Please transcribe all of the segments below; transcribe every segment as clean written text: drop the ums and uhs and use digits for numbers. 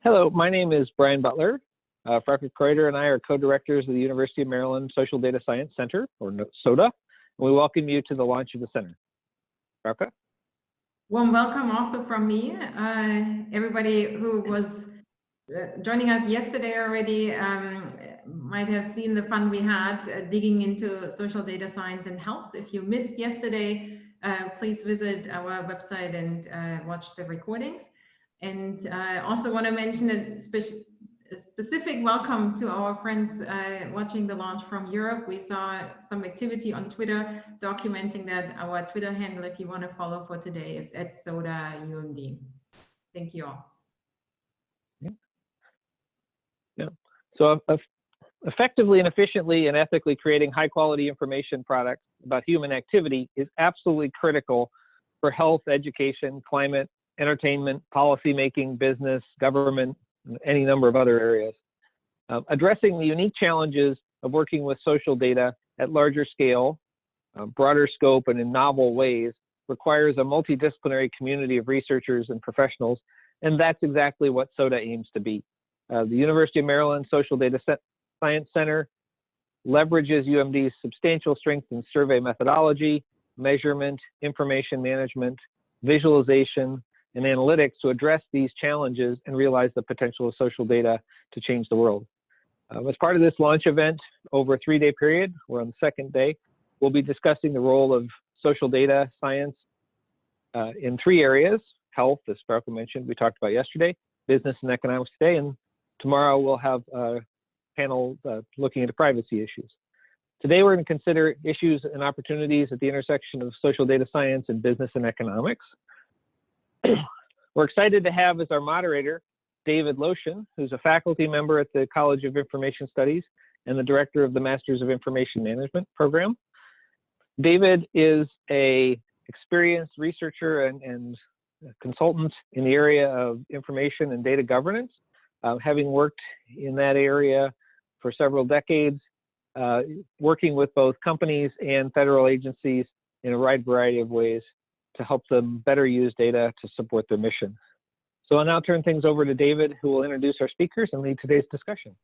Hello, my name is Brian Butler. Frauke Kreuter and I are co-directors of the University of Maryland Social Data Science Center, or SODA, and we welcome you to the launch of the center. Frauke? Warm welcome also from me. Everybody who was joining us yesterday already might have seen the fun we had digging into social data science and health. If you missed yesterday, please visit our website and watch the recordings. And I also want to mention a specific welcome to our friends watching the launch from Europe. We saw some activity on Twitter documenting that. Our Twitter handle, if you want to follow for today, is @SODAUMD. Thank you all. Yeah. So effectively and efficiently and ethically creating high quality information products about human activity is absolutely critical for health, education, climate, entertainment, policymaking, business, government, and any number of other areas. Addressing the unique challenges of working with social data at larger scale, broader scope, and in novel ways requires a multidisciplinary community of researchers and professionals, and that's exactly what SODA aims to be. The University of Maryland Social Data Science Center leverages UMD's substantial strength in survey methodology, measurement, information management, visualization, and analytics to address these challenges and realize the potential of social data to change the world. As part of this launch event over a 3-day period, we're on the second day, we'll be discussing the role of social data science in 3 areas: health, as Frauke mentioned, we talked about yesterday, business and economics today, and tomorrow we'll have a panel looking into privacy issues. Today we're going to consider issues and opportunities at the intersection of social data science and business and economics. We're excited to have as our moderator David Lotion, who's a faculty member at the College of Information Studies and the director of the Masters of Information Management program. David is an experienced researcher and consultant in the area of information and data governance, having worked in that area for several decades, working with both companies and federal agencies in a wide variety of ways to help them better use data to support their mission. So I'll now turn things over to David, who will introduce our speakers and lead today's discussion.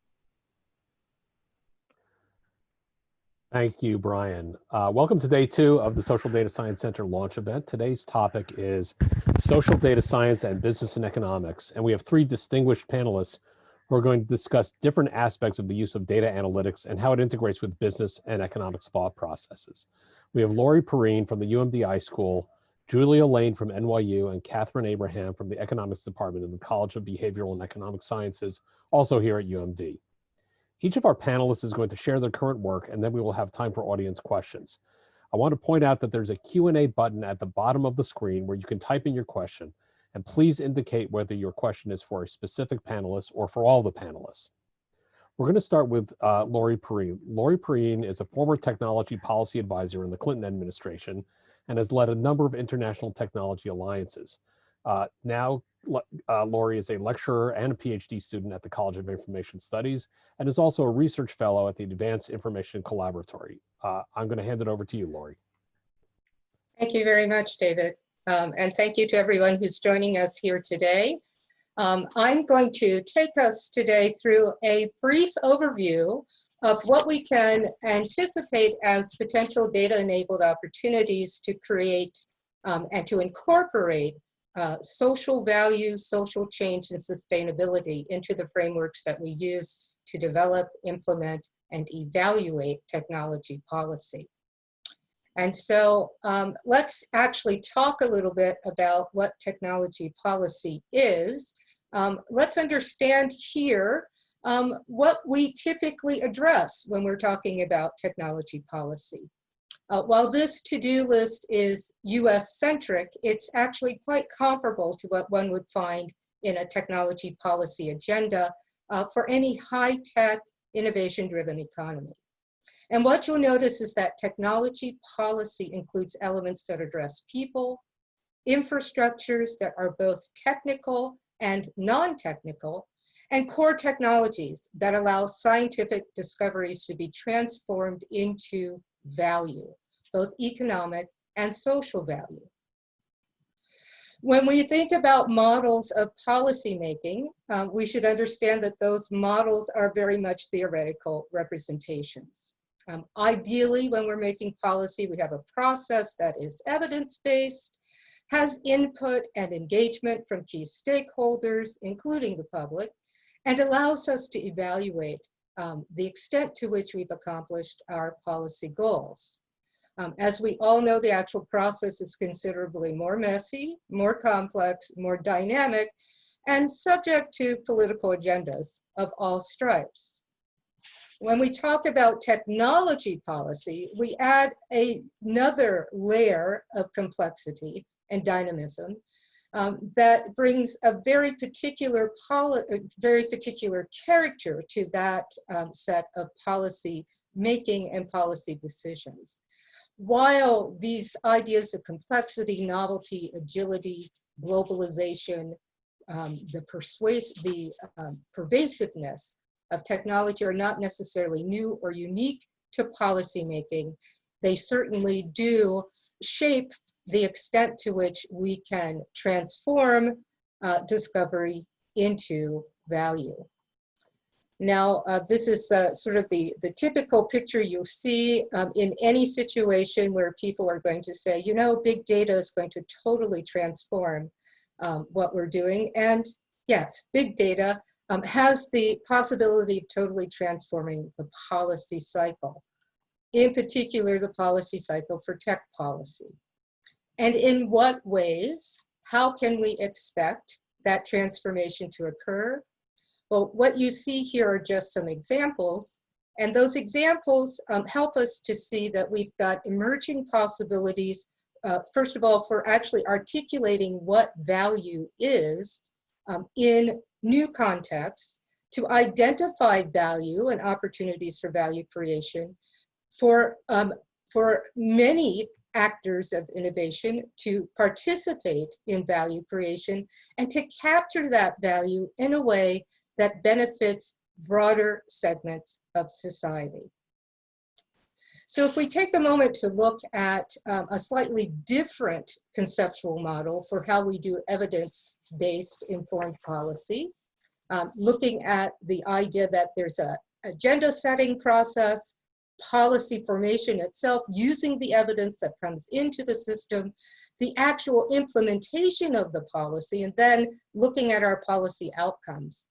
Thank you, Brian. Welcome to day 2 of the Social Data Science Center launch event. Today's topic is social data science and business and economics. And we have 3 distinguished panelists who are going to discuss different aspects of the use of data analytics and how it integrates with business and economics thought processes. We have Lori Perrine from the UMD iSchool, Julia Lane from NYU, and Catherine Abraham from the Economics Department in the College of Behavioral and Economic Sciences, also here at UMD. Each of our panelists is going to share their current work, and then we will have time for audience questions. I want to point out that there's a Q&A button at the bottom of the screen where you can type in your question, and please indicate whether your question is for a specific panelist or for all the panelists. We're going to start with Lori Perrine. Lori Perrine is a former technology policy advisor in the Clinton administration and has led a number of international technology alliances. Now, Lori is a lecturer and a PhD student at the College of Information Studies and is also a research fellow at the Advanced Information Collaboratory. I'm going to hand it over to you, Lori. Thank you very much, David. And thank you to everyone who's joining us here today. I'm going to take us today through a brief overview of what we can anticipate as potential data-enabled opportunities to create and to incorporate social value, social change, and sustainability into the frameworks that we use to develop, implement, and evaluate technology policy. And so let's actually talk a little bit about what technology policy is. Let's understand here what we typically address when we're talking about technology policy. While this to-do list is US-centric, it's actually quite comparable to what one would find in a technology policy agenda for any high-tech, innovation-driven economy. And what you'll notice is that technology policy includes elements that address people, infrastructures that are both technical and non-technical, and core technologies that allow scientific discoveries to be transformed into value, both economic and social value. When we think about models of policymaking, we should understand that those models are very much theoretical representations. Ideally, when we're making policy, we have a process that is evidence-based, has input and engagement from key stakeholders, including the public, and allows us to evaluate the extent to which we've accomplished our policy goals. As we all know, the actual process is considerably more messy, more complex, more dynamic, and subject to political agendas of all stripes. When we talk about technology policy, we add another layer of complexity and dynamism that brings a very particular character to that set of policy making and policy decisions. While these ideas of complexity, novelty, agility, globalization, the pervasiveness of technology are not necessarily new or unique to policymaking, they certainly do shape the extent to which we can transform discovery into value. Now, this is sort of the typical picture you'll see in any situation where people are going to say, you know, big data is going to totally transform what we're doing. And yes, big data has the possibility of totally transforming the policy cycle, in particular, the policy cycle for tech policy. And in what ways, how can we expect that transformation to occur? Well, what you see here are just some examples, and those examples help us to see that we've got emerging possibilities, first of all, for actually articulating what value is in new contexts, to identify value and opportunities for value creation for many actors of innovation to participate in value creation and to capture that value in a way that benefits broader segments of society. So if we take a moment to look at a slightly different conceptual model for how we do evidence-based informed policy, looking at the idea that there's an agenda setting process, policy formation itself, using the evidence that comes into the system, the actual implementation of the policy, and then looking at our policy outcomes.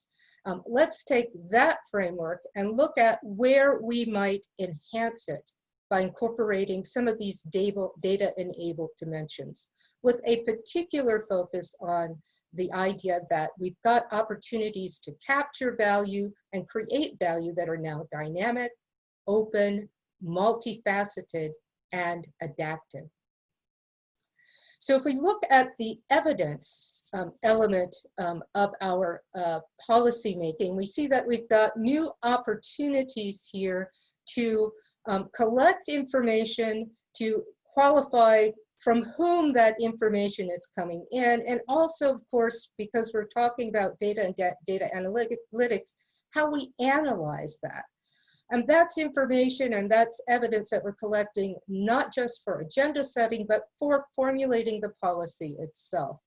Let's take that framework and look at where we might enhance it by incorporating some of these data-enabled dimensions, with a particular focus on the idea that we've got opportunities to capture value and create value that are now dynamic, open, multifaceted, and adaptive. So if we look at the evidence element of our policy making, we see that we've got new opportunities here to collect information, to qualify from whom that information is coming in, and also, of course, because we're talking about data and data analytics, how we analyze that. And that's information and that's evidence that we're collecting, not just for agenda setting, but for formulating the policy itself.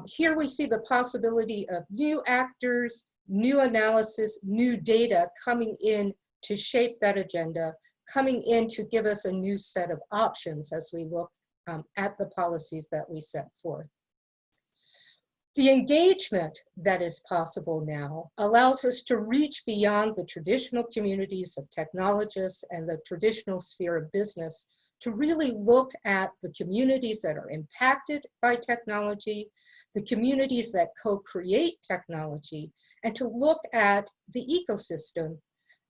Here we see the possibility of new actors, new analysis, new data coming in to shape that agenda, coming in to give us a new set of options as we look at the policies that we set forth. The engagement that is possible now allows us to reach beyond the traditional communities of technologists and the traditional sphere of business to really look at the communities that are impacted by technology, the communities that co-create technology, and to look at the ecosystem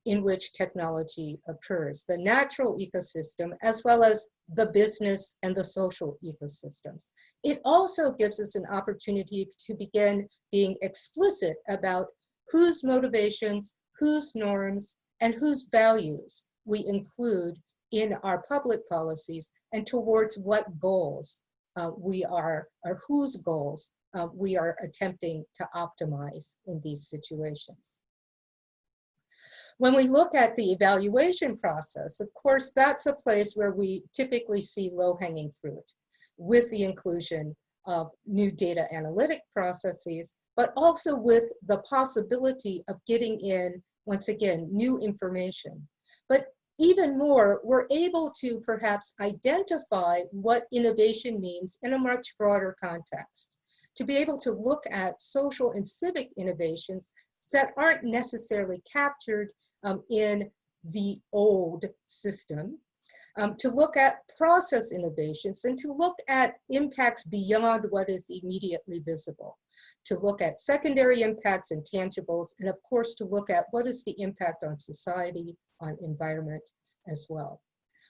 in which technology occurs, the natural ecosystem, as well as the business and the social ecosystems. It also gives us an opportunity to begin being explicit about whose motivations, whose norms, and whose values we include in our public policies and towards what goals or whose goals we are attempting to optimize in these situations. When we look at the evaluation process, of course, that's a place where we typically see low-hanging fruit with the inclusion of new data analytic processes, but also with the possibility of getting in, once again, new information. But even more, we're able to perhaps identify what innovation means in a much broader context, to be able to look at social and civic innovations that aren't necessarily captured in the old system, to look at process innovations and to look at impacts beyond what is immediately visible, to look at secondary impacts and tangibles, and of course to look at what is the impact on society, on environment as well.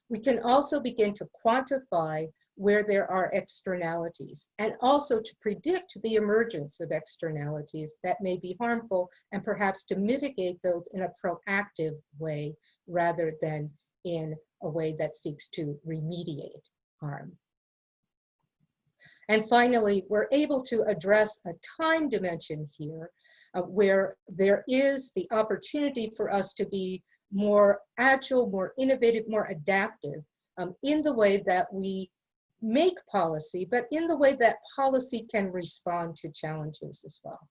We can also begin to quantify where there are externalities, and also to predict the emergence of externalities that may be harmful, and perhaps to mitigate those in a proactive way rather than in a way that seeks to remediate harm. And finally, we're able to address a time dimension here where there is the opportunity for us to be more agile, more innovative, more adaptive in the way that we make policy, but in the way that policy can respond to challenges as well.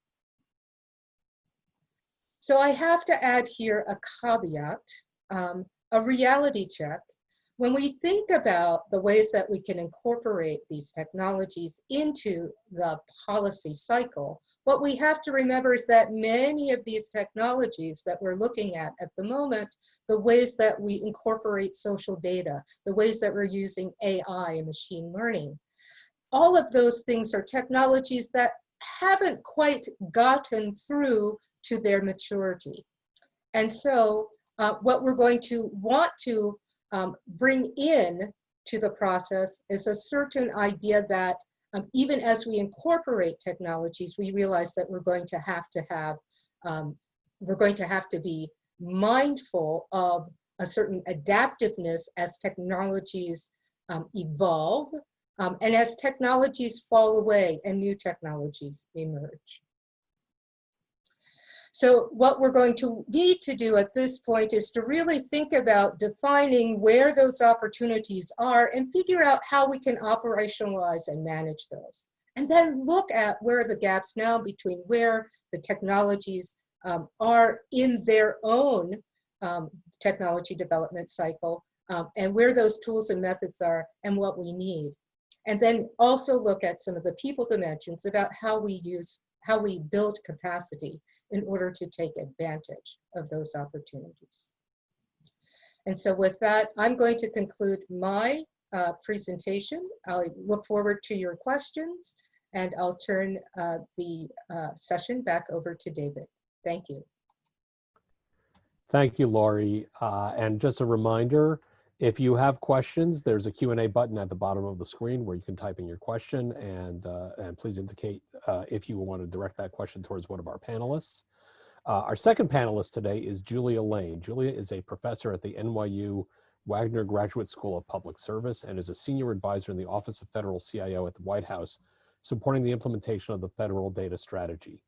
So I have to add here a caveat, a reality check. When we think about the ways that we can incorporate these technologies into the policy cycle, what we have to remember is that many of these technologies that we're looking at the moment, the ways that we incorporate social data, the ways that we're using AI and machine learning, all of those things are technologies that haven't quite gotten through to their maturity. And so what we're going to want to bring in to the process is a certain idea that even as we incorporate technologies, we realize that we're going to have to be mindful of a certain adaptiveness as technologies evolve and as technologies fall away and new technologies emerge. So what we're going to need to do at this point is to really think about defining where those opportunities are and figure out how we can operationalize and manage those. And then look at where are the gaps now between where the technologies are in their own technology development cycle and where those tools and methods are and what we need. And then also look at some of the people dimensions about how we build capacity in order to take advantage of those opportunities. And so with that, I'm going to conclude my presentation. I look forward to your questions, and I'll turn the session back over to David. Thank you. Thank you, Laurie. And just a reminder, if you have questions, there's a Q&A button at the bottom of the screen where you can type in your question, and please indicate if you want to direct that question towards one of our panelists. Our second panelist today is Julia Lane. Julia is a professor at the NYU Wagner Graduate School of Public Service and is a senior advisor in the Office of Federal CIO at the White House, supporting the implementation of the federal data strategy.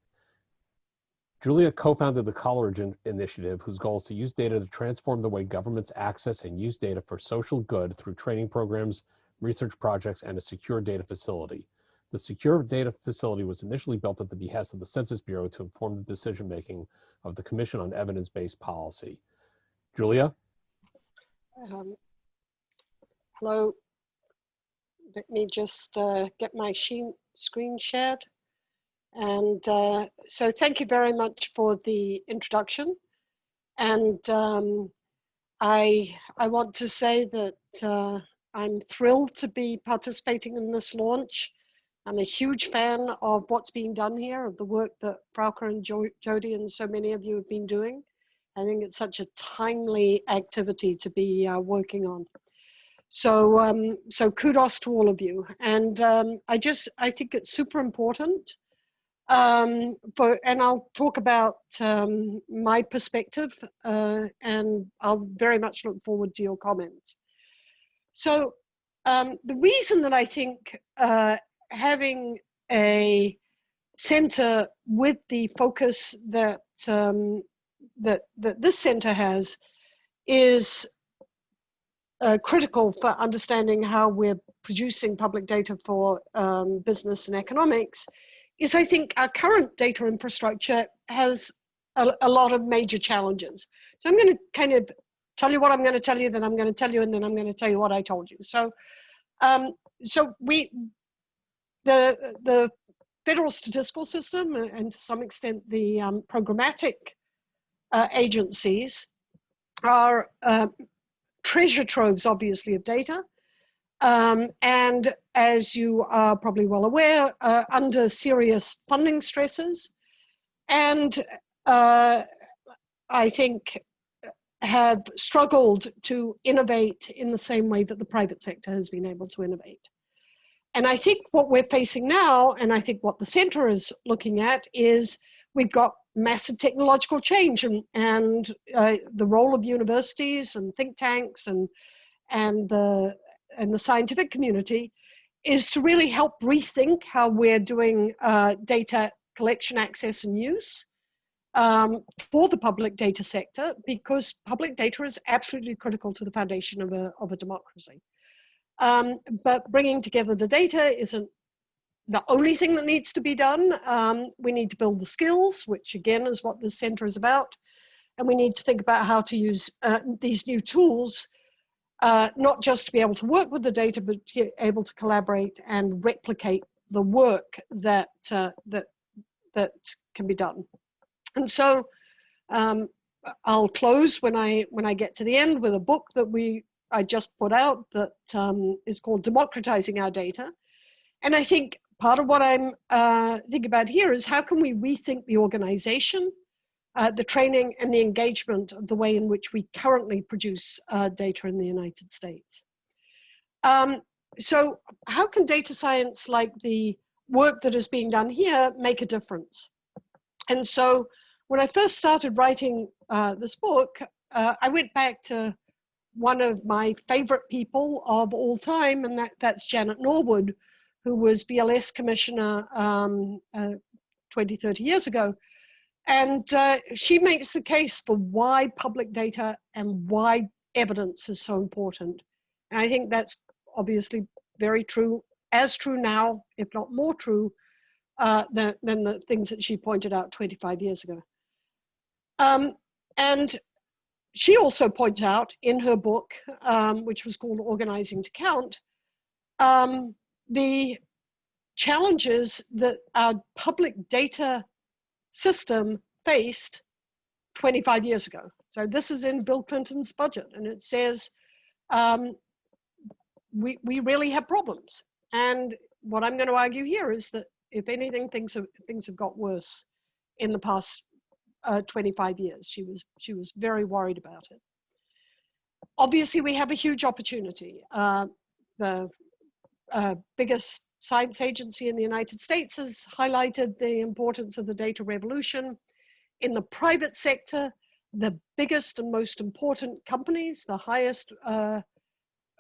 Julia co-founded the Coleridge Initiative, whose goal is to use data to transform the way governments access and use data for social good through training programs, research projects, and a secure data facility. The secure data facility was initially built at the behest of the Census Bureau to inform the decision-making of the Commission on Evidence-Based Policy. Julia? Hello. Let me just get my screen shared. And so thank you very much for the introduction. And I want to say that I'm thrilled to be participating in this launch. I'm a huge fan of what's being done here, of the work that Frauke and Jody and so many of you have been doing. I think it's such a timely activity to be working on. So, so kudos to all of you. And I think it's super important. And I'll talk about my perspective, and I'll very much look forward to your comments. So the reason that I think having a center with the focus that that this center has is critical for understanding how we're producing public data for business and economics is I think our current data infrastructure has a lot of major challenges. So I'm going to kind of tell you what I'm going to tell you, then I'm going to tell you, and then I'm going to tell you what I told you. So, the federal statistical system, and to some extent the programmatic agencies, are treasure troves, obviously, of data. And as you are probably well aware, under serious funding stresses, and I think have struggled to innovate in the same way that the private sector has been able to innovate. And I think what we're facing now, and I think what the center is looking at, is we've got massive technological change, and the role of universities and think tanks and the scientific community is to really help rethink how we're doing data collection, access, and use for the public data sector, because public data is absolutely critical to the foundation of a democracy. But bringing together the data isn't the only thing that needs to be done. We need to build the skills, which again is what this center is about. And we need to think about how to use these new tools, not just to be able to work with the data, but to be able to collaborate and replicate the work that can be done. And so I'll close when I get to the end with a book that I just put out that is called Democratizing Our Data. And I think part of what I'm thinking about here is how can we rethink the organization, the training, and the engagement of the way in which we currently produce data in the United States. So how can data science, like the work that is being done here, make a difference? And so when I first started writing this book, I went back to one of my favorite people of all time, and that's Janet Norwood, who was BLS commissioner 20, 30 years ago. And she makes the case for why public data and why evidence is so important. And I think that's obviously very true, as true now, if not more true, than the things that she pointed out 25 years ago. And she also points out in her book, which was called Organizing to Count, the challenges that our public data system faced 25 years ago. So this is in Bill Clinton's budget, and it says we really have problems. And what I'm going to argue here is that if anything, things have got worse in the past 25 years. She was very worried about it. Obviously, we have a huge opportunity. The biggest science agency in the United States has highlighted the importance of the data revolution. In the private sector, the biggest and most important companies, the highest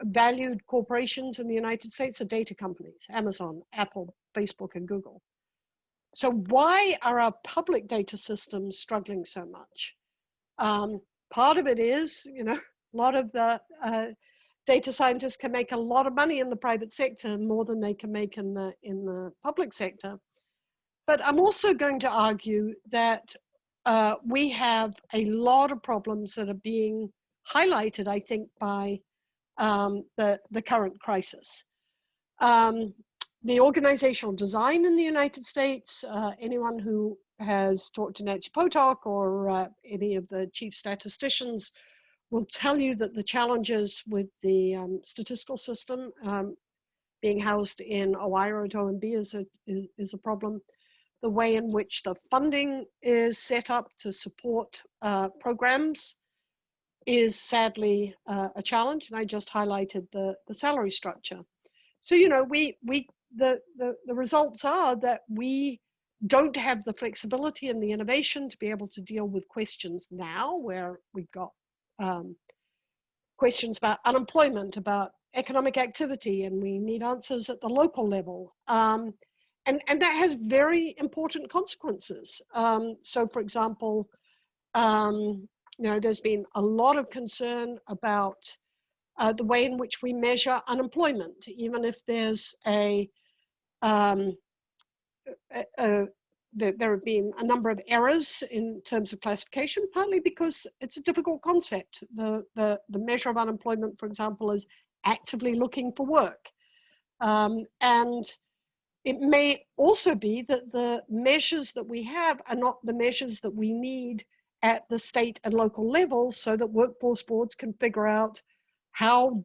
valued corporations in the United States are data companies: Amazon, Apple, Facebook, and Google. So why are our public data systems struggling so much? Part of it is, a lot of the data scientists can make a lot of money in the private sector, more than they can make in the public sector. But I'm also going to argue that we have a lot of problems that are being highlighted, I think, by the current crisis. The organizational design in the United States, anyone who has talked to Nancy Potok or any of the chief statisticians will tell you that the challenges with the statistical system being housed in OIRA at OMB is a problem. The way in which the funding is set up to support programs is sadly a challenge, and I just highlighted the salary structure. So the results are that we don't have the flexibility and the innovation to be able to deal with questions now, where we've got questions about unemployment, about economic activity, and we need answers at the local level. And that has very important consequences. So for example, there's been a lot of concern about the way in which we measure unemployment, even if there's there have been a number of errors in terms of classification, partly because it's a difficult concept. The measure of unemployment, for example, is actively looking for work. And it may also be that the measures that we have are not the measures that we need at the state and local level, so that workforce boards can figure out how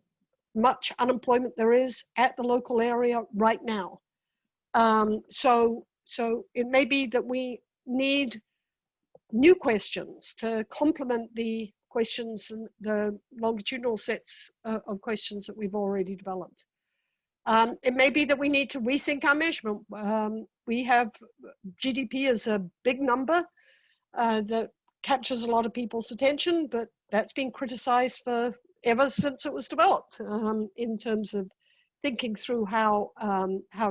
much unemployment there is at the local area right now. So it may be that we need new questions to complement the questions and the longitudinal sets of questions that we've already developed. It may be that we need to rethink our measurement. We have GDP as a big number that captures a lot of people's attention, but that's been criticized for ever since it was developed in terms of thinking through how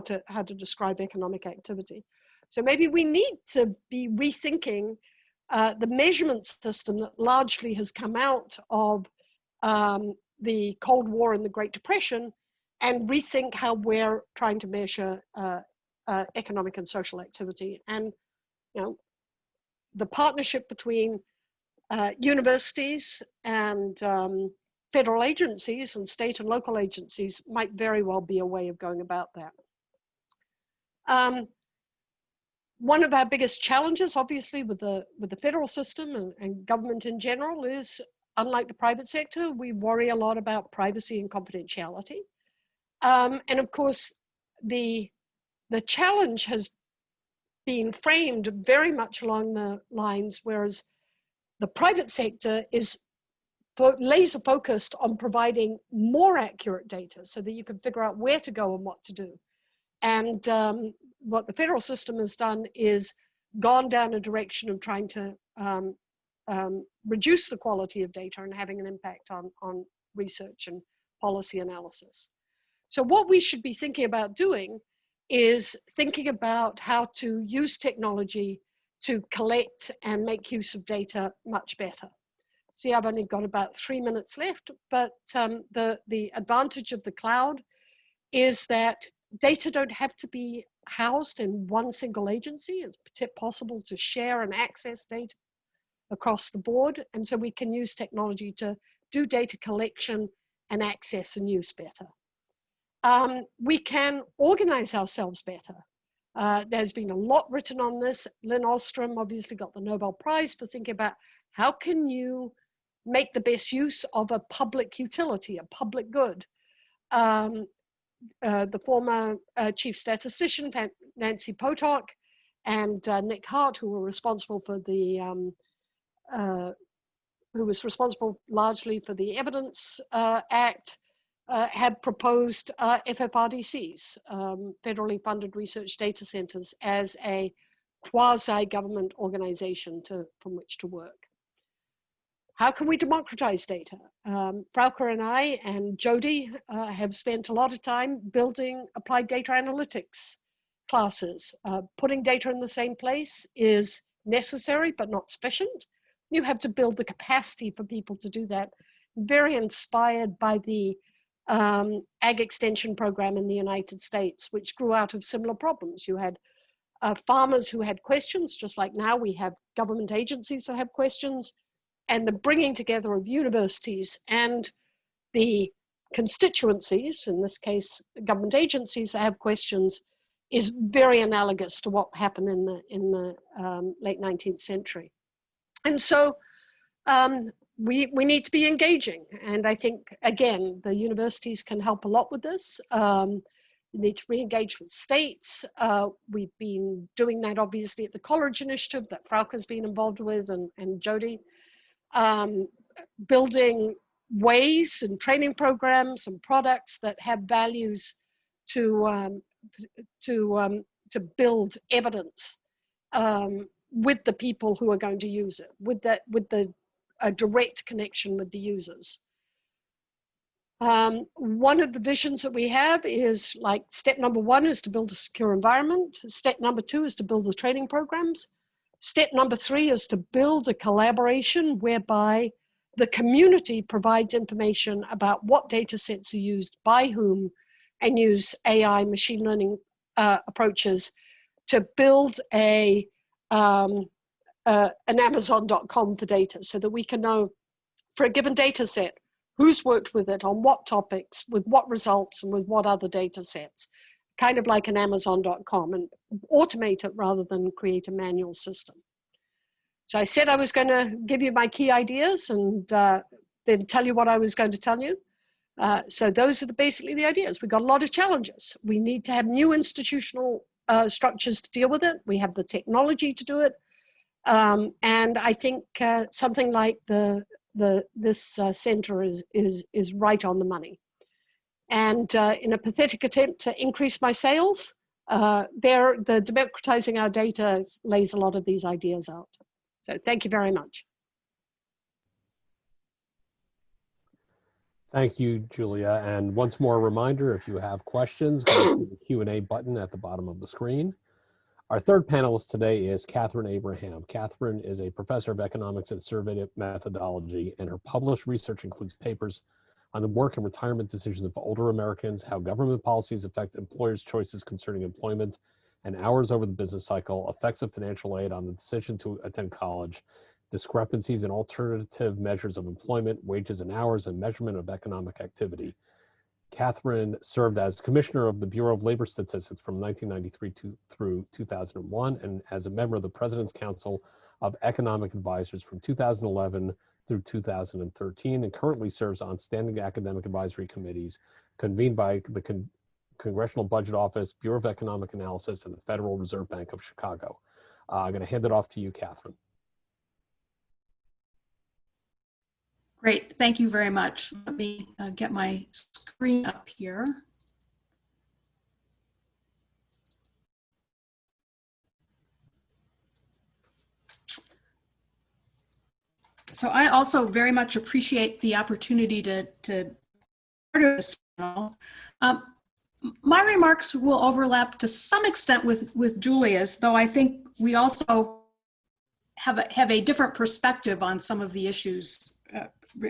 to describe economic activity. So maybe we need to be rethinking the measurement system that largely has come out of the Cold War and the Great Depression, and rethink how we're trying to measure economic and social activity. And the partnership between universities and federal agencies and state and local agencies might very well be a way of going about that. One of our biggest challenges, obviously, with the federal system and government in general is, unlike the private sector, we worry a lot about privacy and confidentiality. And of course, the challenge has been framed very much along the lines, whereas the private sector is laser focused on providing more accurate data so that you can figure out where to go and what to do. And what the federal system has done is gone down a direction of trying to reduce the quality of data and having an impact on research and policy analysis. So what we should be thinking about doing is thinking about how to use technology to collect and make use of data much better. See, I've only got about 3 minutes left, but the advantage of the cloud is that data don't have to be housed in one single agency. It's possible to share and access data across the board. And so we can use technology to do data collection and access and use better. We can organize ourselves better. There's been a lot written on this. Lynn Ostrom obviously got the Nobel Prize for thinking about how can you make the best use of a public utility, a public good. The former chief statistician, Nancy Potok, and Nick Hart, who were responsible for the, who was responsible largely for the Evidence Act, had proposed FFRDCs, federally funded research data centers, as a quasi-government organization from which to work. How can we democratize data? Frauke and I and Jody have spent a lot of time building applied data analytics classes. Putting data in the same place is necessary, but not sufficient. You have to build the capacity for people to do that. Very inspired by the Ag Extension Program in the United States, which grew out of similar problems. You had farmers who had questions, just like now we have government agencies that have questions, and the bringing together of universities and the constituencies, in this case, government agencies that have questions, is very analogous to what happened in the late 19th century. And so we need to be engaging. And I think, again, the universities can help a lot with this. We need to re-engage with states. We've been doing that, obviously, at the College Initiative that Frauke has been involved with, and Jody. Building ways and training programs and products that have values to build evidence with the people who are going to use it, with the direct connection with the users. One of the visions that we have is, like, step number 1 is to build a secure environment. Step number 2 is to build the training programs. Step number 3 is to build a collaboration whereby the community provides information about what data sets are used by whom, and use AI machine learning approaches to build an Amazon.com for data, so that we can know for a given data set who's worked with it, on what topics, with what results, and with what other data sets, kind of like an Amazon.com, and automate it rather than create a manual system. So I said I was going to give you my key ideas and then tell you what I was going to tell you. So those are basically the ideas. We've got a lot of challenges. We need to have new institutional structures to deal with it. We have the technology to do it. And I think something like this center is right on the money. And in a pathetic attempt to increase my sales, the democratizing our data lays a lot of these ideas out. So thank you very much. Thank you, Julia. And once more, a reminder, if you have questions, go to the Q&A button at the bottom of the screen. Our third panelist today is Catherine Abraham. Catherine is a professor of economics and survey methodology, and her published research includes papers on the work and retirement decisions of older Americans, how government policies affect employers' choices concerning employment and hours over the business cycle, effects of financial aid on the decision to attend college, discrepancies in alternative measures of employment, wages and hours, and measurement of economic activity. Catherine served as Commissioner of the Bureau of Labor Statistics from 1993 through 2001, and as a member of the President's Council of Economic Advisors from 2011 through 2013, and currently serves on standing academic advisory committees convened by the Congressional Budget Office, Bureau of Economic Analysis, and the Federal Reserve Bank of Chicago. I'm going to hand it off to you, Catherine. Great, thank you very much. Let me get my screen up here. So I also very much appreciate the opportunity to part of this panel. My remarks will overlap to some extent with Julia's, though I think we also have a different perspective on some of the issues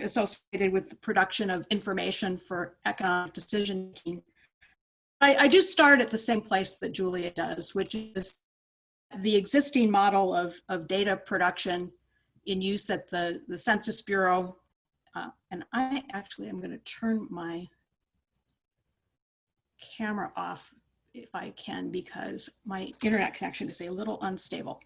associated with the production of information for economic decision making. I do start at the same place that Julia does, which is the existing model of data production in use at the Census Bureau. And I actually am going to turn my camera off if I can, because my internet connection is a little unstable.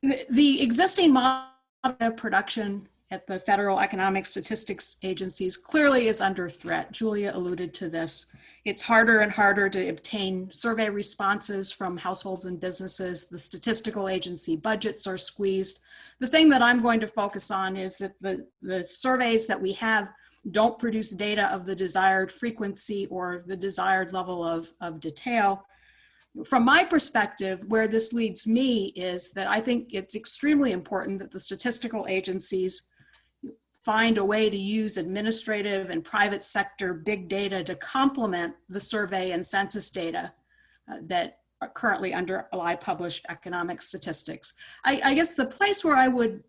The existing model of production at the Federal Economic Statistics Agencies clearly is under threat. Julia alluded to this. It's harder and harder to obtain survey responses from households and businesses. The statistical agency budgets are squeezed. The thing that I'm going to focus on is that the surveys that we have don't produce data of the desired frequency or the desired level of detail. From my perspective, where this leads me is that I think it's extremely important that the statistical agencies find a way to use administrative and private sector big data to complement the survey and census data that are currently underlie published economic statistics. I guess the place where I would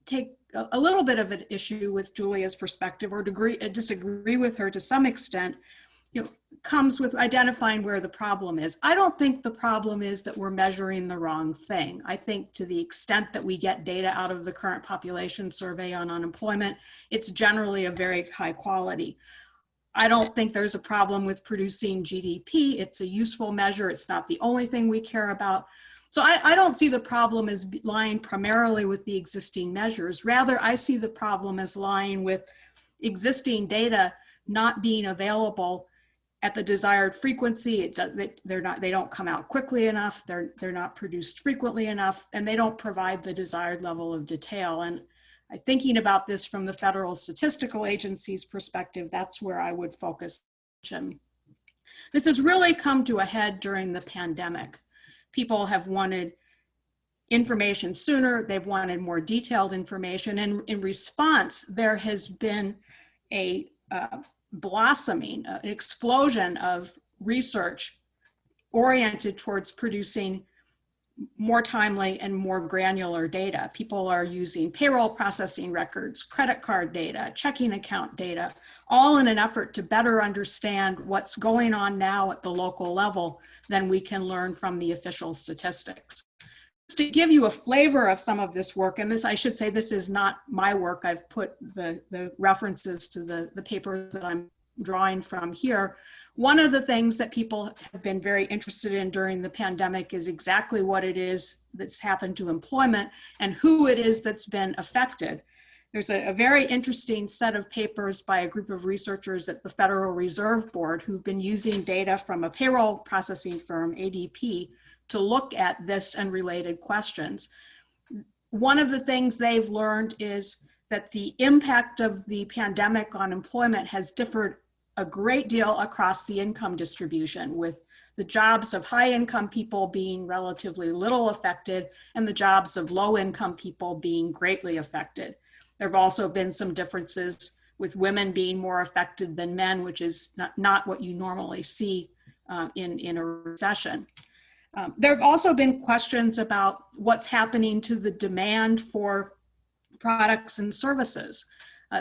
take a little bit of an issue with Julia's perspective, or disagree with her to some extent, comes with identifying where the problem is. I don't think the problem is that we're measuring the wrong thing. I think to the extent that we get data out of the current population survey on unemployment, it's generally of very high quality. I don't think there's a problem with producing GDP. It's a useful measure. It's not the only thing we care about. So I don't see the problem as lying primarily with the existing measures. Rather, I see the problem as lying with existing data not being available at the desired frequency. They don't come out quickly enough. They're not produced frequently enough, and they don't provide the desired level of detail. And thinking about this from the Federal Statistical Agency's perspective, that's where I would focus. This has really come to a head during the pandemic. People have wanted information sooner. They've wanted more detailed information. And in response, there has been a blossoming, an explosion of research oriented towards producing more timely and more granular data. People are using payroll processing records, credit card data, checking account data, all in an effort to better understand what's going on now at the local level than we can learn from the official statistics. Just to give you a flavor of some of this work, and this, I should say, this is not my work. I've put the references to the papers that I'm drawing from here. One of the things that people have been very interested in during the pandemic is exactly what it is that's happened to employment and who it is that's been affected. There's a very interesting set of papers by a group of researchers at the Federal Reserve Board who've been using data from a payroll processing firm, ADP, to look at this and related questions. One of the things they've learned is that the impact of the pandemic on employment has differed a great deal across the income distribution, with the jobs of high income people being relatively little affected and the jobs of low income people being greatly affected. There have also been some differences with women being more affected than men, which is not what you normally see in a recession. There have also been questions about what's happening to the demand for products and services.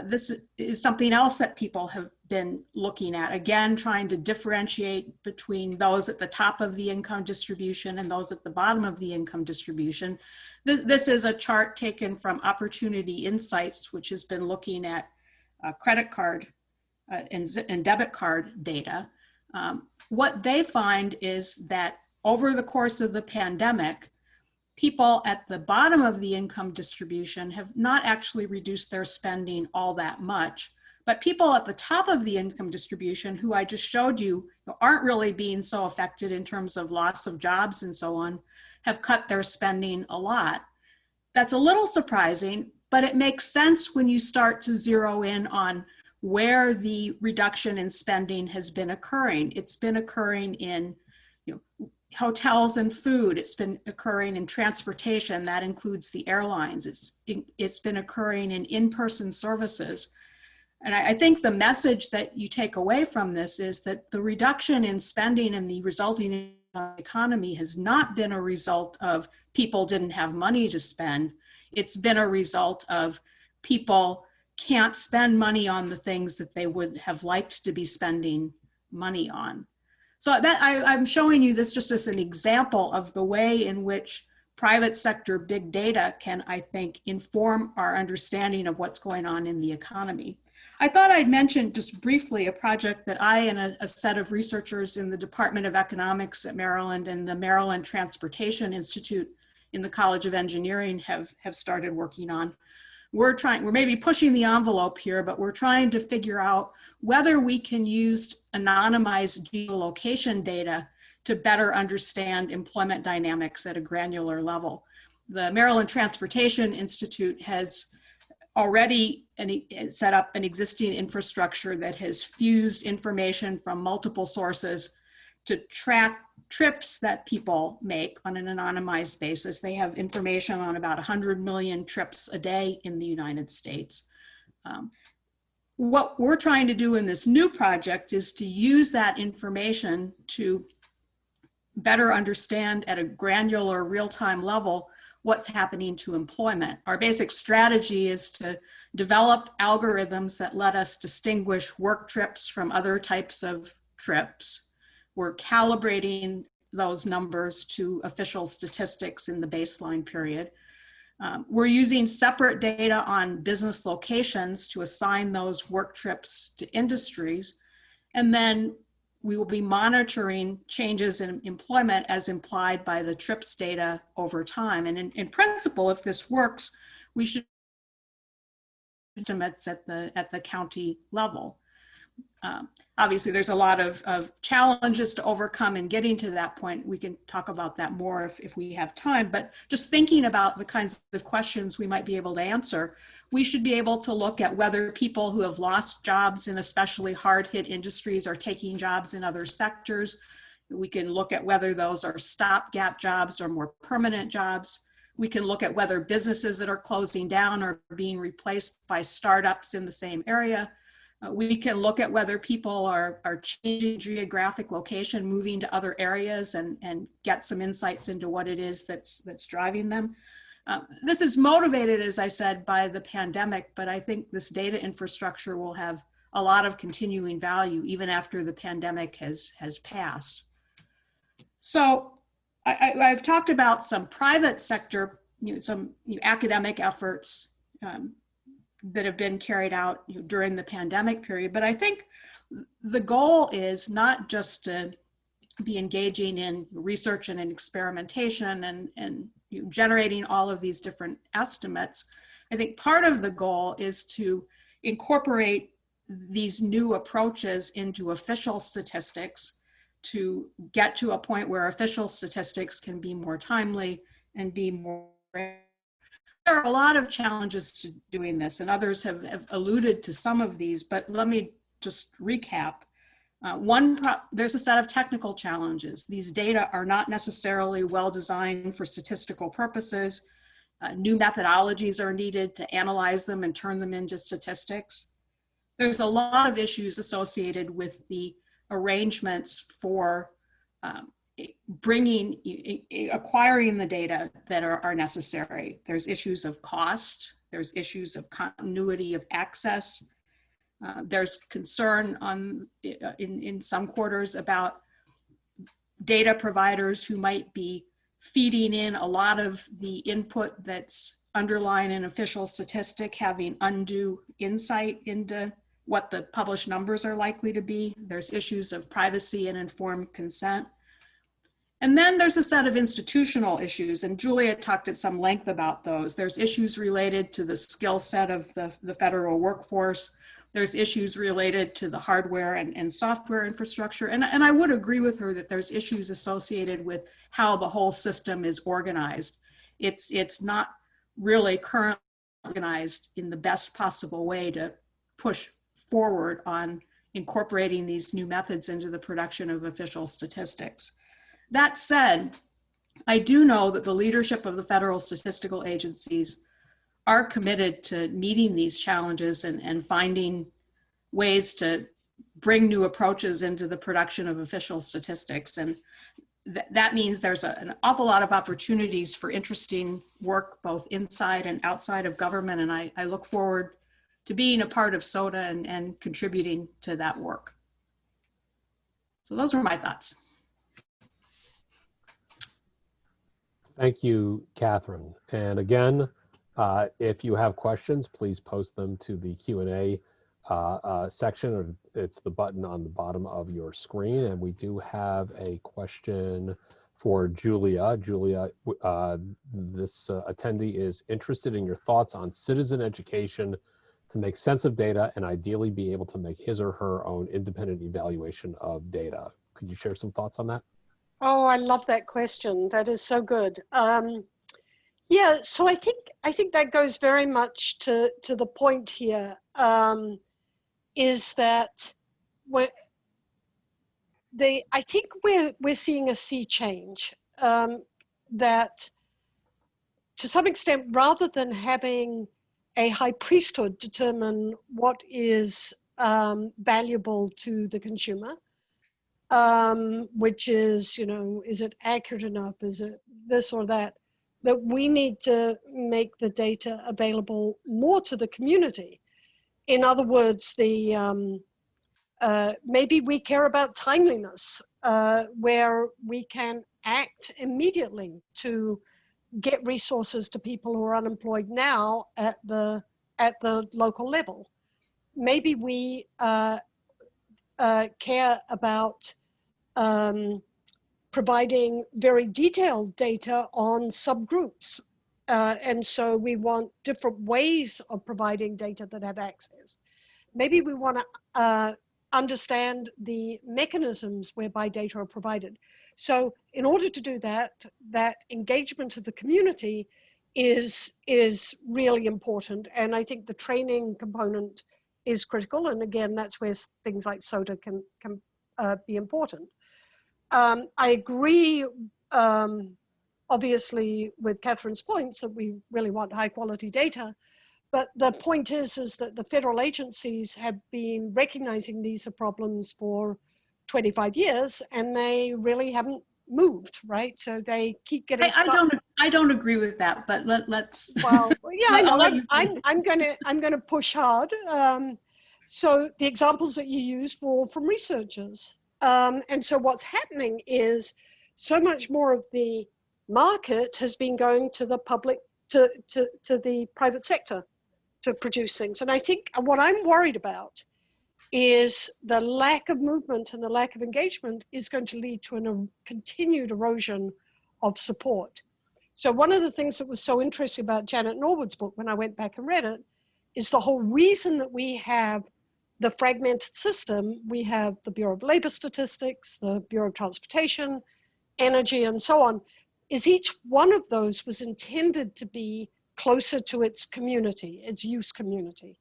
This is something else that people have been looking at, again, trying to differentiate between those at the top of the income distribution and those at the bottom of the income distribution. This is a chart taken from Opportunity Insights, which has been looking at credit card and debit card data. What they find is that over the course of the pandemic, people at the bottom of the income distribution have not actually reduced their spending all that much, but people at the top of the income distribution, who I just showed you, aren't really being so affected in terms of loss of jobs and so on, have cut their spending a lot. That's a little surprising, but it makes sense when you start to zero in on where the reduction in spending has been occurring. It's been occurring in hotels and food. It's been occurring in transportation. That includes the airlines. It's been occurring in in-person services. And I think the message that you take away from this is that the reduction in spending and the resulting economy has not been a result of people didn't have money to spend. It's been a result of people can't spend money on the things that they would have liked to be spending money on. So that I'm showing you this just as an example of the way in which private sector big data can, I think, inform our understanding of what's going on in the economy. I thought I'd mention just briefly a project that I and a set of researchers in the Department of Economics at Maryland and the Maryland Transportation Institute in the College of Engineering have started working on. We're maybe pushing the envelope here, but we're trying to figure out whether we can use anonymized geolocation data to better understand employment dynamics at a granular level. The Maryland Transportation Institute has already set up an existing infrastructure that has fused information from multiple sources to track trips that people make on an anonymized basis. They have information on about 100 million trips a day in the United States. What we're trying to do in this new project is to use that information to better understand at a granular real-time level what's happening to employment. Our basic strategy is to develop algorithms that let us distinguish work trips from other types of trips. We're calibrating those numbers to official statistics in the baseline period. We're using separate data on business locations to assign those work trips to industries. And then we will be monitoring changes in employment as implied by the TRIPS data over time. And in principle, if this works, we should estimates at the county level. Obviously, there's a lot of challenges to overcome in getting to that point. We can talk about that more if we have time, but just thinking about the kinds of questions we might be able to answer, we should be able to look at whether people who have lost jobs in especially hard-hit industries are taking jobs in other sectors. We can look at whether those are stopgap jobs or more permanent jobs. We can look at whether businesses that are closing down are being replaced by startups in the same area. We can look at whether people are changing geographic location, moving to other areas, and get some insights into what it is that's driving them. This is motivated, as I said, by the pandemic, but I think this data infrastructure will have a lot of continuing value even after the pandemic has passed. So I've talked about some private sector, some academic efforts that have been carried out during the pandemic period. But I think the goal is not just to be engaging in research and in experimentation and generating all of these different estimates. I think part of the goal is to incorporate these new approaches into official statistics to get to a point where official statistics can be more timely and be more. There are a lot of challenges to doing this, and others have alluded to some of these, but let me just recap. There's a set of technical challenges. These data are not necessarily well designed for statistical purposes. New methodologies are needed to analyze them and turn them into statistics. There's a lot of issues associated with the arrangements for acquiring the data that are necessary. There's issues of cost, there's issues of continuity of access. There's concern in some quarters about data providers who might be feeding in a lot of the input that's underlying an official statistic, having undue insight into what the published numbers are likely to be. There's issues of privacy and informed consent. And then there's a set of institutional issues, and Julia talked at some length about those. There's issues related to the skill set of the federal workforce. There's issues related to the hardware and software infrastructure. And I would agree with her that there's issues associated with how the whole system is organized. It's not really currently organized in the best possible way to push forward on incorporating these new methods into the production of official statistics. That said, I do know that the leadership of the federal statistical agencies are committed to meeting these challenges and finding ways to bring new approaches into the production of official statistics. And that means there's an awful lot of opportunities for interesting work both inside and outside of government. And I look forward to being a part of SOTA and contributing to that work. So those are my thoughts. Thank you, Catherine. And again, if you have questions, please post them to the Q&A section, or it's the button on the bottom of your screen. And we do have a question for Julia. Julia, this attendee is interested in your thoughts on citizen education to make sense of data and ideally be able to make his or her own independent evaluation of data. Could you share some thoughts on that? Oh, I love that question. That is so good. Yeah, so I think that goes very much to the point here, is that I think we're seeing a sea change, that to some extent, rather than having a high priesthood determine what is valuable to the consumer, which is, is it accurate enough? Is it this or that? That we need to make the data available more to the community. In other words, maybe we care about timeliness, where we can act immediately to get resources to people who are unemployed now at the local level. Maybe we care about providing very detailed data on subgroups. And so we want different ways of providing data that have access. Maybe we want to understand the mechanisms whereby data are provided. So in order to do that, that engagement of the community is really important. And I think the training component is critical. And again, that's where things like SOTA can be important. I agree, obviously, with Catherine's points that we really want high quality data, but the point is that the federal agencies have been recognizing these are problems for 25 years, and they really haven't moved, right? So they keep getting stuck. I don't agree with that, but let's. Well, yeah, I I'll know. let you finish. I'm gonna push hard. So the examples that you used were all from researchers, and so what's happening is so much more of the market has been going to the public, to the private sector, to produce things. And I think what I'm worried about is the lack of movement and the lack of engagement is going to lead to a continued erosion of support. So one of the things that was so interesting about Janet Norwood's book when I went back and read it is the whole reason that we have the fragmented system. We have the Bureau of Labor Statistics, the Bureau of Transportation, Energy, and so on, is each one of those was intended to be closer to its community, its use community.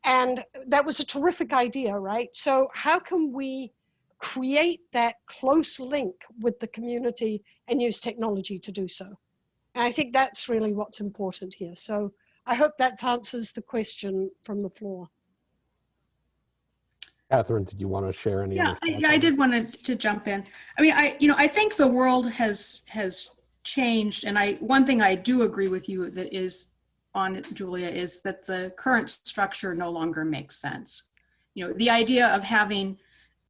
And that was a terrific idea, right? So how can we create that close link with the community and use technology to do so? And I think that's really what's important here. So I hope that answers the question from the floor. Catherine, did you want to share any? Yeah, I did want to jump in. I mean, I think the world has changed, and one thing I do agree with you that is on, Julia, is that the current structure no longer makes sense. You know, the idea of having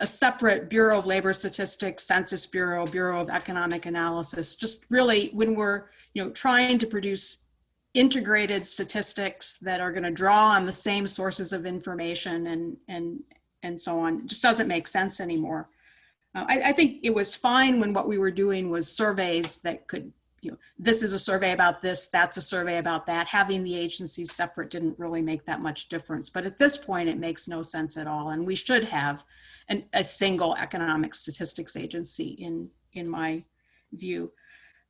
a separate Bureau of Labor Statistics, Census Bureau, Bureau of Economic Analysis, just really when we're, you know, trying to produce integrated statistics that are going to draw on the same sources of information and so on, it just doesn't make sense anymore. I think it was fine when what we were doing was surveys that could, you know, this is a survey about this, that's a survey about that. Having the agencies separate didn't really make that much difference. But at this point, it makes no sense at all. And we should have a single economic statistics agency in my view.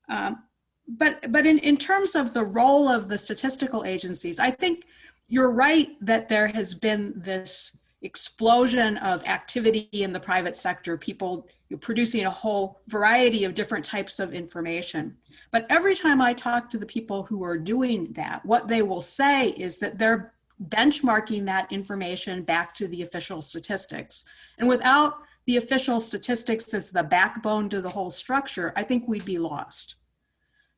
But in terms of the role of the statistical agencies, I think you're right that there has been this explosion of activity in the private sector, people producing a whole variety of different types of information. But every time I talk to the people who are doing that, what they will say is that they're benchmarking that information back to the official statistics. And without the official statistics as the backbone to the whole structure, I think we'd be lost.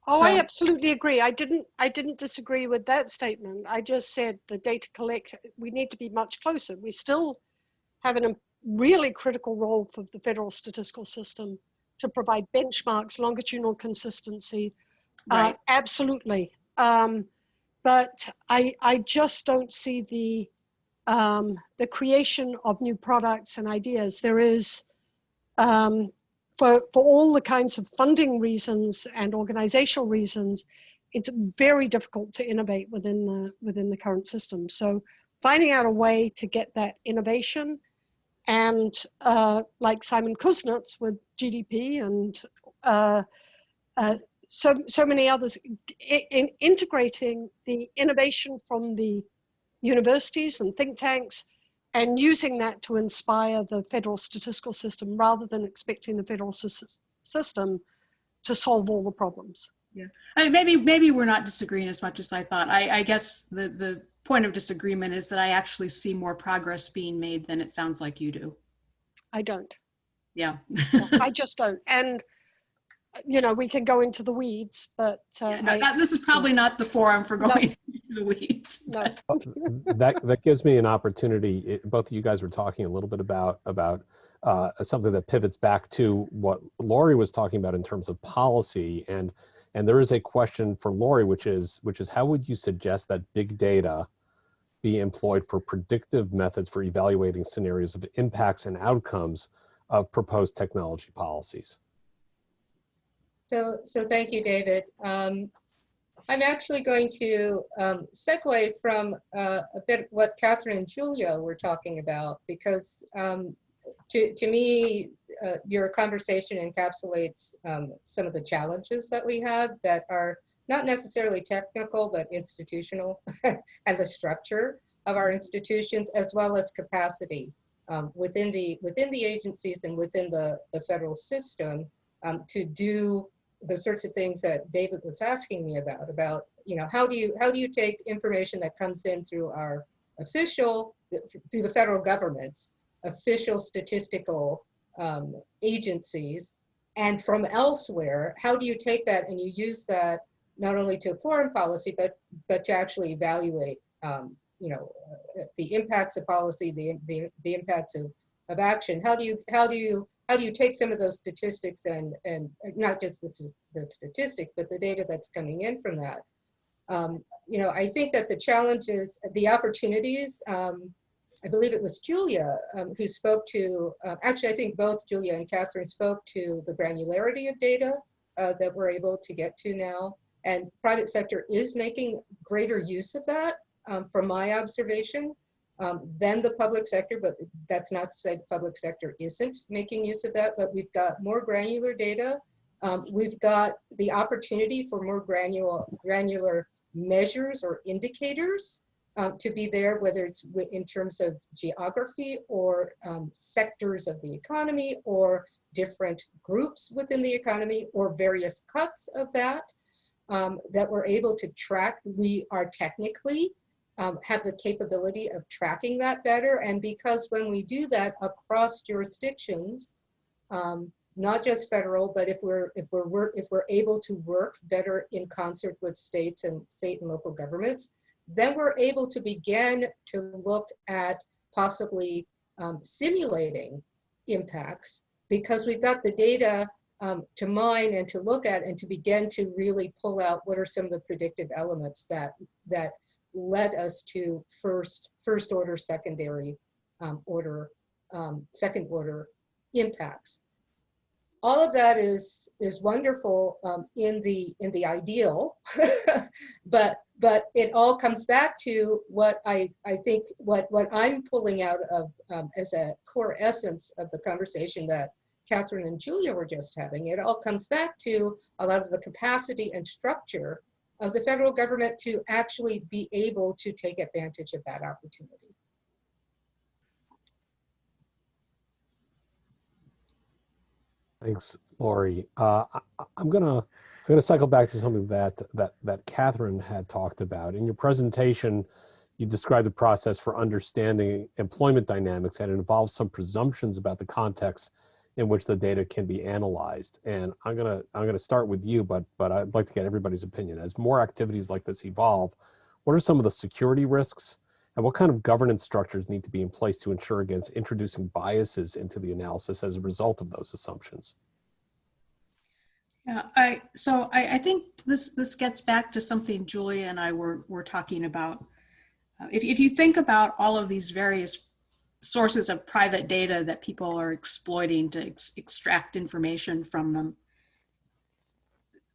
Oh, So, I absolutely agree. I didn't disagree with that statement. I just said the data collect, we need to be much closer. We still have a really critical role for the federal statistical system to provide benchmarks, longitudinal consistency. right. Absolutely. But I just don't see the creation of new products and ideas. There is, for all the kinds of funding reasons and organizational reasons, it's very difficult to innovate within the current system. So finding out a way to get that innovation, and like Simon Kuznets with GDP and so many others, integrating the innovation from the universities and think tanks and using that to inspire the federal statistical system rather than expecting the federal system to solve all the problems. Yeah, I mean, maybe we're not disagreeing as much as I thought. I guess the point of disagreement is that I actually see more progress being made than it sounds like you do. I don't. Yeah. I just don't. And, you know, we can go into the weeds, but this is probably not the forum for going into the weeds. No. That gives me an opportunity. Both of you guys were talking a little bit about something that pivots back to what Lori was talking about in terms of policy, and there is a question for Lori, which is how would you suggest that big data be employed for predictive methods for evaluating scenarios of impacts and outcomes of proposed technology policies? So thank you, David. I'm actually going to segue from a bit what Catherine and Julia were talking about, because to me, your conversation encapsulates some of the challenges that we have that are not necessarily technical, but institutional, and the structure of our institutions, as well as capacity within the agencies and within the federal system to do the sorts of things that David was asking me about how do you take information that comes in through our through the federal government's official statistical agencies, and from elsewhere, how do you take that and you use that not only to foreign policy, but to actually evaluate, the impacts of policy, the impacts of action? How do you take some of those statistics and not just the statistic, but the data that's coming in from that? I think that the challenges, the opportunities, I believe it was Julia who spoke to, actually I think both Julia and Catherine spoke to the granularity of data that we're able to get to now. And private sector is making greater use of that from my observation than the public sector, but that's not to say the public sector isn't making use of that, but we've got more granular data. We've got the opportunity for more granular measures or indicators to be there, whether it's in terms of geography or sectors of the economy or different groups within the economy or various cuts of that, that we're able to track. We are technically have the capability of tracking that better. And because when we do that across jurisdictions, not just federal, but if we're able to work better in concert with state and local governments, then we're able to begin to look at possibly simulating impacts, because we've got the data to mine and to look at and to begin to really pull out what are some of the predictive elements that led us to first order, secondary order, second order impacts. All of that is wonderful in the ideal, but it all comes back to what I think what I'm pulling out of as a core essence of the conversation that Catherine and Julia were just having. It all comes back to a lot of the capacity and structure of the federal government to actually be able to take advantage of that opportunity. Thanks, Lori. I'm gonna cycle back to something that Catherine had talked about. In your presentation, you described the process for understanding employment dynamics, and it involves some presumptions about the context in which the data can be analyzed. And I'm gonna start with you, but I'd like to get everybody's opinion. As more activities like this evolve, what are some of the security risks, and what kind of governance structures need to be in place to ensure against introducing biases into the analysis as a result of those assumptions? Yeah, I think this gets back to something Julia and I were talking about. If you think about all of these various sources of private data that people are exploiting to extract information from them,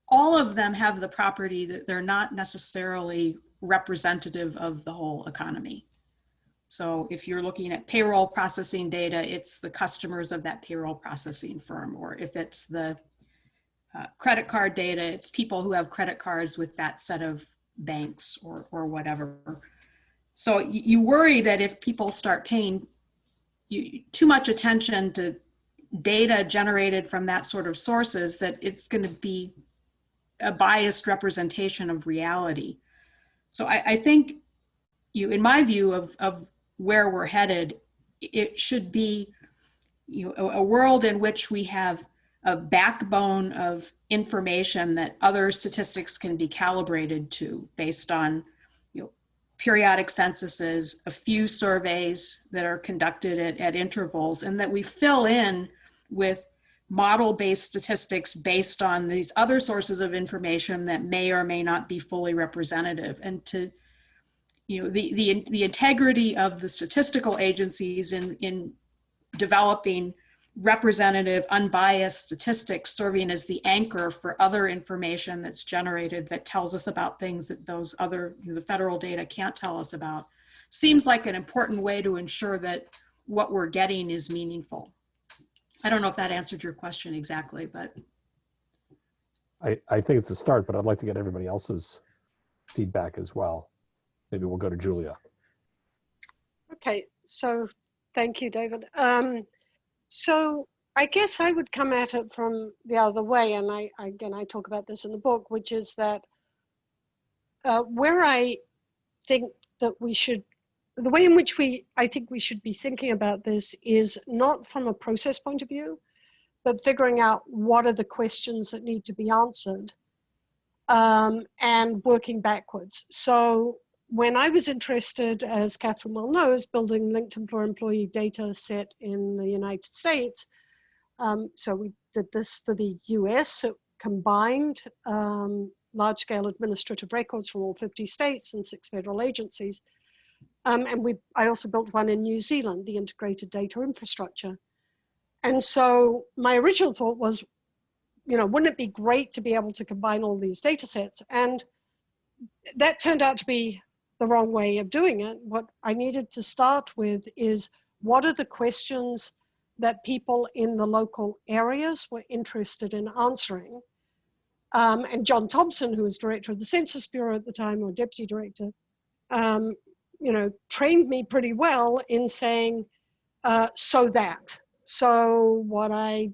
all of them have the property that they're not necessarily representative of the whole economy. So if you're looking at payroll processing data, it's the customers of that payroll processing firm, or if it's the credit card data, it's people who have credit cards with that set of banks or whatever. So you worry that if people start paying too much attention to data generated from that sort of sources, that it's going to be a biased representation of reality. So I think in my view of where we're headed, it should be a world in which we have a backbone of information that other statistics can be calibrated to based on periodic censuses, a few surveys that are conducted at intervals, and that we fill in with model-based statistics based on these other sources of information that may or may not be fully representative. And to the integrity of the statistical agencies in developing representative, unbiased statistics serving as the anchor for other information that's generated that tells us about things that those other, the federal data can't tell us about, seems like an important way to ensure that what we're getting is meaningful. I don't know if that answered your question exactly, but. I think it's a start, but I'd like to get everybody else's feedback as well. Maybe we'll go to Julia. Okay, so thank you, David. So I guess I would come at it from the other way, and I talk about this in the book, which is that where I think that we should, the way in which I think we should be thinking about this is not from a process point of view, but figuring out what are the questions that need to be answered, and working backwards. So when I was interested, as Catherine well knows, building linked employee data set in the United States, so we did this for the US, it combined large-scale administrative records from all 50 states and 6 federal agencies. And I also built one in New Zealand, the integrated data infrastructure. And so my original thought was, you know, wouldn't it be great to be able to combine all these data sets? And that turned out to be the wrong way of doing it. What I needed to start with is, what are the questions that people in the local areas were interested in answering? And John Thompson, who was director of the Census Bureau at the time, or deputy director, you know, trained me pretty well in saying, so what I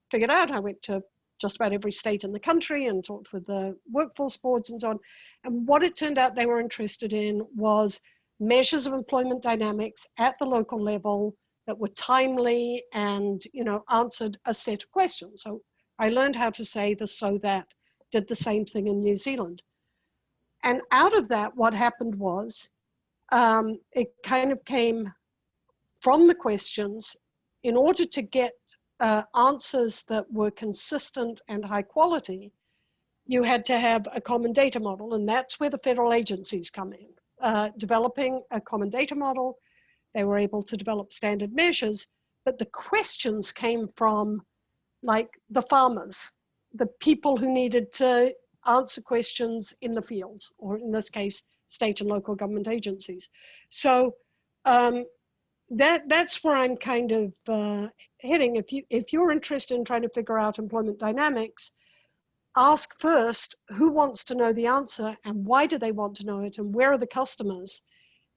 figured out, I went to just about every state in the country and talked with the workforce boards and so on. And what it turned out they were interested in was measures of employment dynamics at the local level that were timely and, you know, answered a set of questions. So I learned how to say the so that, did the same thing in New Zealand. And out of that, what happened was, it kind of came from the questions. In order to get answers that were consistent and high quality, you had to have a common data model, and that's where the federal agencies come in. Developing a common data model, they were able to develop standard measures, but the questions came from, like, the farmers, the people who needed to answer questions in the fields, or in this case, state and local government agencies. So that's where I'm kind of heading. If you're interested in trying to figure out employment dynamics, ask first who wants to know the answer and why do they want to know it and where are the customers,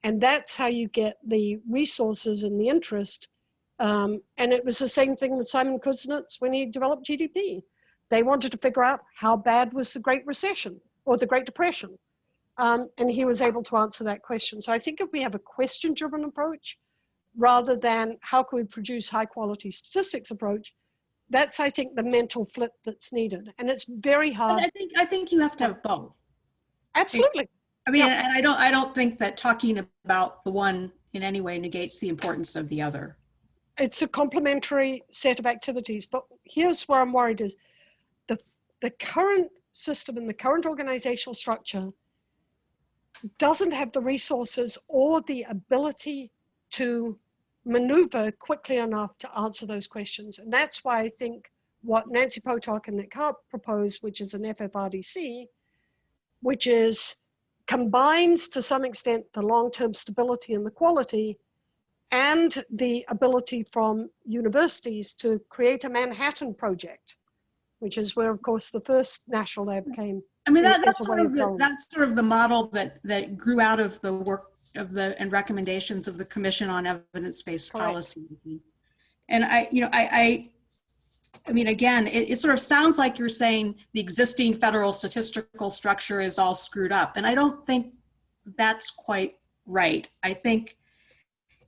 and that's how you get the resources and the interest. And it was the same thing with Simon Kuznets when he developed GDP. They wanted to figure out how bad was the Great Recession or the Great Depression, and he was able to answer that question. So I think if we have a question-driven approach rather than how can we produce high-quality statistics approach, that's, I think, the mental flip that's needed. And it's very hard. I think you have to have both. Absolutely. I mean, Yeah. and I don't think that talking about the one in any way negates the importance of the other. It's a complementary set of activities. But here's where I'm worried is the current system and the current organizational structure doesn't have the resources or the ability to maneuver quickly enough to answer those questions. And that's why I think what Nancy Potok and Nick Hart proposed, which is an FFRDC, which combines to some extent the long-term stability and the quality and the ability from universities to create a Manhattan Project, which is where, of course, the first national lab came. I mean, that's sort of the model that grew out of the work of and recommendations of the Commission on Evidence-Based Policy. And I mean, again, it sort of sounds like you're saying the existing federal statistical structure is all screwed up. And I don't think that's quite right. I think,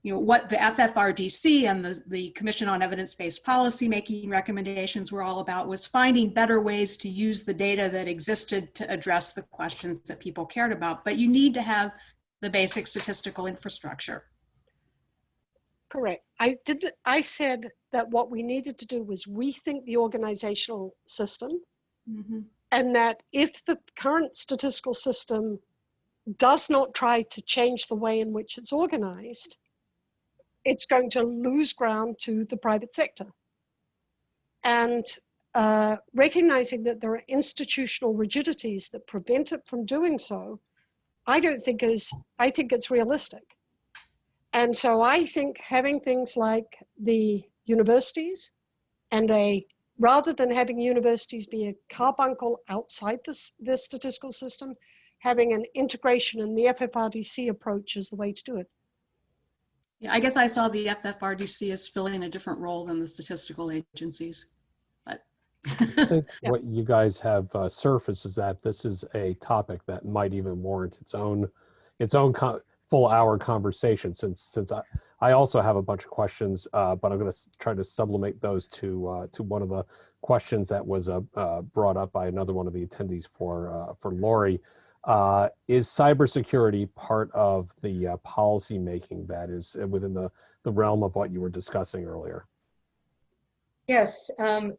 you know, what the FFRDC and the Commission on Evidence-Based Policy making recommendations were all about was finding better ways to use the data that existed to address the questions that people cared about. But you need to have the basic statistical infrastructure. Correct. I said that what we needed to do was rethink the organizational system, and that if the current statistical system does not try to change the way in which it's organized, it's going to lose ground to the private sector. And recognizing that there are institutional rigidities that prevent it from doing so, I think it's realistic. And so I think having things like the universities and rather than having universities be a carbuncle outside the statistical system, having an integration in the FFRDC approach is the way to do it. Yeah, I guess I saw the FFRDC as filling a different role than the statistical agencies, but I think what you guys have surfaced is that this is a topic that might even warrant its own full hour conversation. Since I also have a bunch of questions, but I'm going to try to sublimate those to one of the questions that was brought up by another one of the attendees for Lori. Is cybersecurity part of the policy making that is within the realm of what you were discussing earlier? Yes,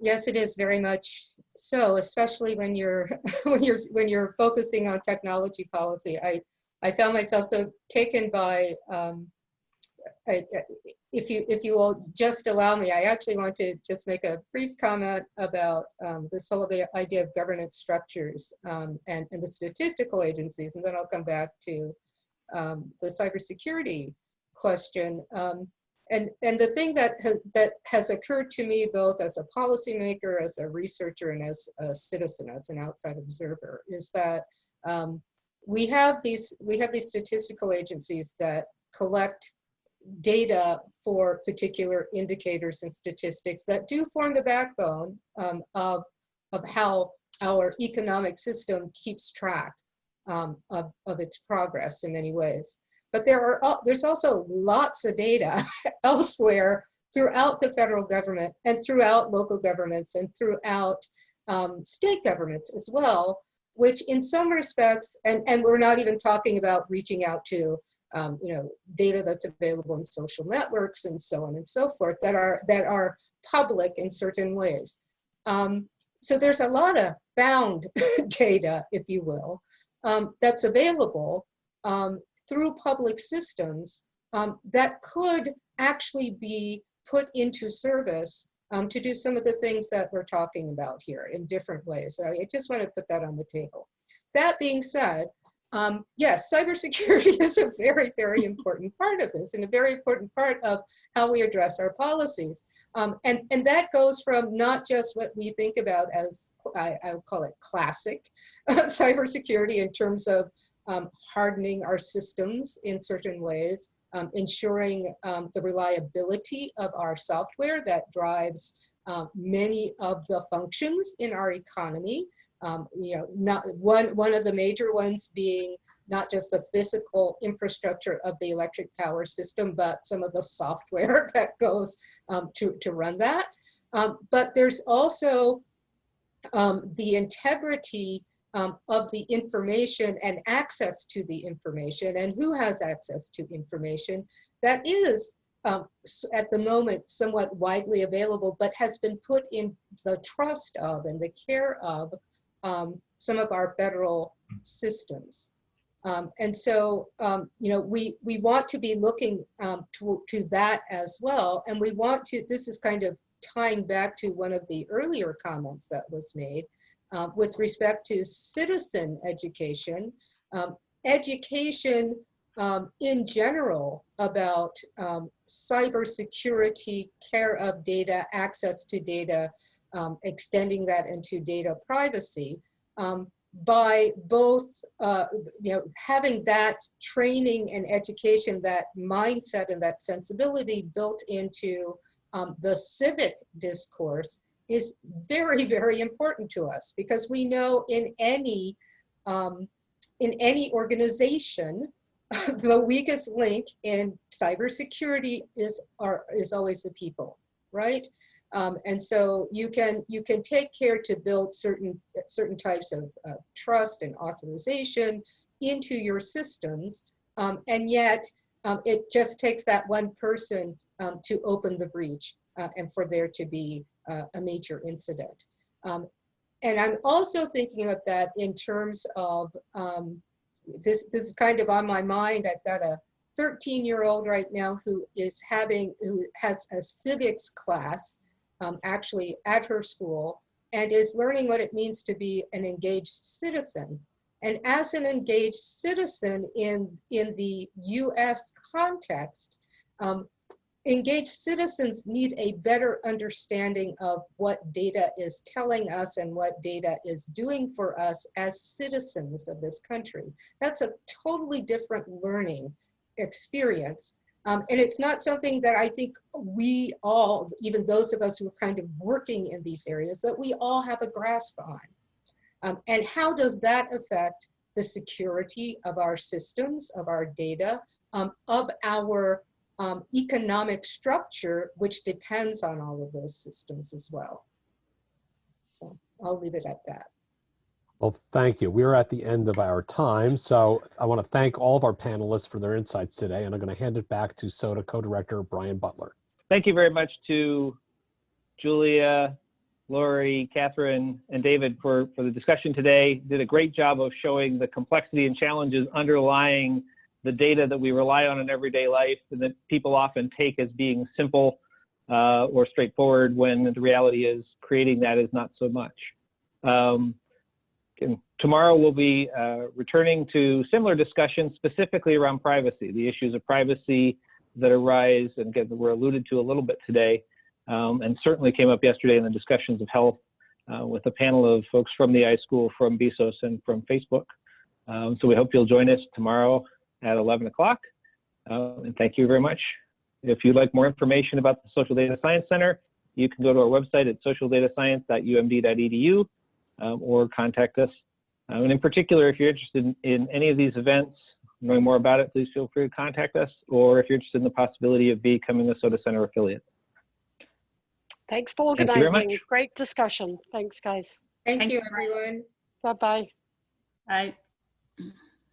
yes, it is very much so, especially when you're when you're focusing on technology policy. I found myself so taken by if you will just allow me, I actually want to just make a brief comment about this whole idea of governance structures and the statistical agencies, and then I'll come back to the cybersecurity question. And the thing that has occurred to me both as a policymaker, as a researcher, and as a citizen, as an outside observer, is that we have these statistical agencies that collect data for particular indicators and statistics that do form the backbone of how our economic system keeps track of its progress in many ways. But there's also lots of data elsewhere throughout the federal government and throughout local governments and throughout state governments as well, which in some respects, and we're not even talking about reaching out to data that's available in social networks and so on and so forth that are public in certain ways. So there's a lot of bound data, if you will, that's available through public systems that could actually be put into service to do some of the things that we're talking about here in different ways. So I just want to put that on the table. That being said, yes, cybersecurity is a very, very important part of this and a very important part of how we address our policies. And that goes from not just what we think about as, I would call it classic cybersecurity in terms of hardening our systems in certain ways, ensuring the reliability of our software that drives many of the functions in our economy. Not one of the major ones being not just the physical infrastructure of the electric power system, but some of the software that goes to run that. But there's also the integrity of the information and access to the information, and who has access to information that is at the moment somewhat widely available, but has been put in the trust of and the care of some of our federal systems. And so, we want to be looking to that as well. And we want to, this is kind of tying back to one of the earlier comments that was made with respect to citizen education, education in general about cybersecurity, care of data, access to data, extending that into data privacy, by both having that training and education, that mindset and that sensibility built into the civic discourse is very, very important to us, because we know in any organization, the weakest link in cybersecurity is always the people, right? And so you can take care to build certain types of trust and authorization into your systems, and yet it just takes that one person to open the breach and for there to be a major incident. And I'm also thinking of that in terms of this is kind of on my mind. I've got a 13-year-old right now who has a civics class actually at her school, and is learning what it means to be an engaged citizen. And as an engaged citizen in the US context, engaged citizens need a better understanding of what data is telling us and what data is doing for us as citizens of this country. That's a totally different learning experience And it's not something that I think we all, even those of us who are kind of working in these areas, that we all have a grasp on. And how does that affect the security of our systems, of our data, of our economic structure, which depends on all of those systems as well. So I'll leave it at that. Well, thank you. We're at the end of our time. So I want to thank all of our panelists for their insights today. And I'm going to hand it back to SOTA co-director Brian Butler. Thank you very much to Julia, Lori, Catherine, and David for the discussion today. Did a great job of showing the complexity and challenges underlying the data that we rely on in everyday life and that people often take as being simple or straightforward, when the reality is creating that is not so much. And tomorrow we'll be returning to similar discussions specifically around privacy, the issues of privacy that arise and again, that were alluded to a little bit today, and certainly came up yesterday in the discussions of health with a panel of folks from the iSchool, from BSOS, and from Facebook. So we hope you'll join us tomorrow at 11 o'clock. And thank you very much. If you'd like more information about the Social Data Science Center, you can go to our website at socialdataScience.umd.edu or contact us. And in particular, if you're interested in any of these events, knowing more about it, please feel free to contact us, or if you're interested in the possibility of becoming a SOTA Center affiliate. Thanks for Thank you very organizing. much. Great discussion. Thanks, guys. Thank Thank you, you. everyone. Bye-bye. Bye.